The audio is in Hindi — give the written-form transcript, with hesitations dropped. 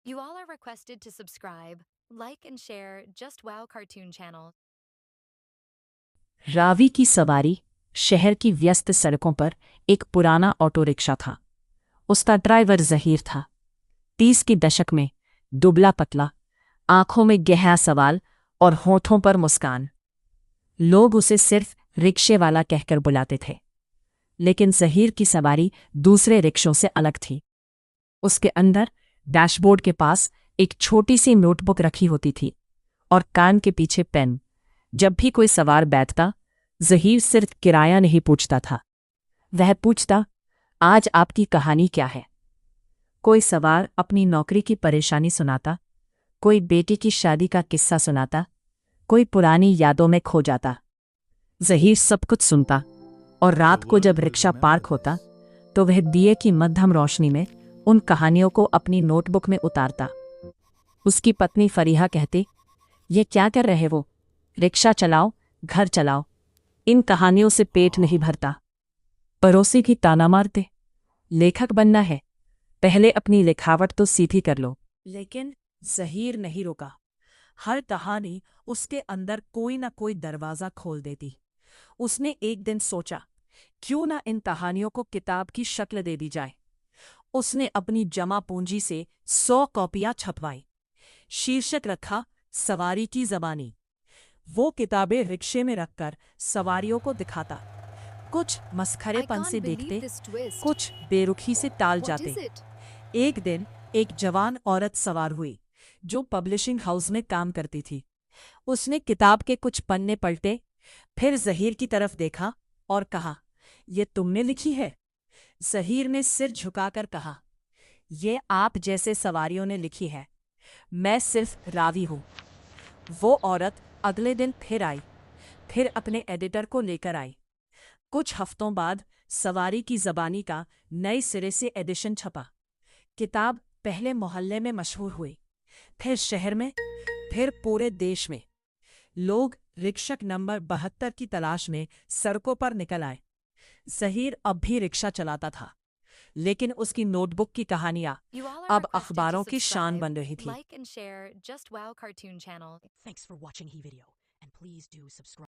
You all are requested to subscribe, like and share Just Wow cartoon channel. Ravi की सवारी। शहर की व्यस्त सड़कों पर एक पुराना ऑटो रिक्शा था। उसका ड्राइवर जहीर था। 30 के दशक में, दुबला पतला, आंखों में गहरा सवाल और होठों पर मुस्कान। लोग उसे सिर्फ रिक्शे वाला कहकर बुलाते थे। लेकिन जहीर की सवारी दूसरे रिक्शों से अलग थी। उसके अंदर डैशबोर्ड के पास एक छोटी सी नोटबुक रखी होती थी और कान के पीछे पेन। जब भी कोई सवार बैठता, जहीर सिर्फ किराया नहीं पूछता था। वह पूछता, आज आपकी कहानी क्या है। कोई सवार अपनी नौकरी की परेशानी सुनाता, कोई बेटी की शादी का किस्सा सुनाता, कोई पुरानी यादों में खो जाता। जहीर सब कुछ सुनता और रात को जब रिक्शा पार्क होता तो वह दिए की मध्यम रोशनी में उन कहानियों को अपनी नोटबुक में उतारता। उसकी पत्नी फरीहा कहती, ये क्या कर रहे वो, रिक्शा चलाओ, घर चलाओ, इन कहानियों से पेट नहीं भरता। पड़ोसी की ताना मारते, लेखक बनना है, पहले अपनी लिखावट तो सीधी कर लो। लेकिन जहीर नहीं रुका। हर कहानी उसके अंदर कोई ना कोई दरवाज़ा खोल देती। उसने एक दिन सोचा, क्यों ना इन कहानियों को किताब की शक्ल दे दी जाए। उसने अपनी जमा पूंजी से 100 कॉपियां छपवाई। शीर्षक रखा, सवारी की ज़बानी। वो किताबें रिक्शे में रखकर सवारियों को दिखाता। कुछ मस्खरेपन से देखते, कुछ बेरुखी से टाल जाते। एक दिन एक जवान औरत सवार हुई जो पब्लिशिंग हाउस में काम करती थी। उसने किताब के कुछ पन्ने पलटे, फिर जहीर की तरफ देखा और कहा, ये तुमने लिखी है? जहीर ने सिर झुकाकर कहा, ये आप जैसे सवारियों ने लिखी है, मैं सिर्फ रावी हूं। वो औरत अगले दिन फिर आई, फिर अपने एडिटर को लेकर आई। कुछ हफ्तों बाद सवारी की ज़बानी का नए सिरे से एडिशन छपा। किताब पहले मोहल्ले में मशहूर हुई, फिर शहर में, फिर पूरे देश में। लोग रिक्शक नंबर 72 की तलाश में सड़कों पर निकल आए। जहीर अब भी रिक्शा चलाता था, लेकिन उसकी नोटबुक की कहानियां You all are अब requested to अखबारों की शान subscribe, बन रही थी। like and share Just Wow cartoon channel. Thanks for watching the video, and please do subscribe.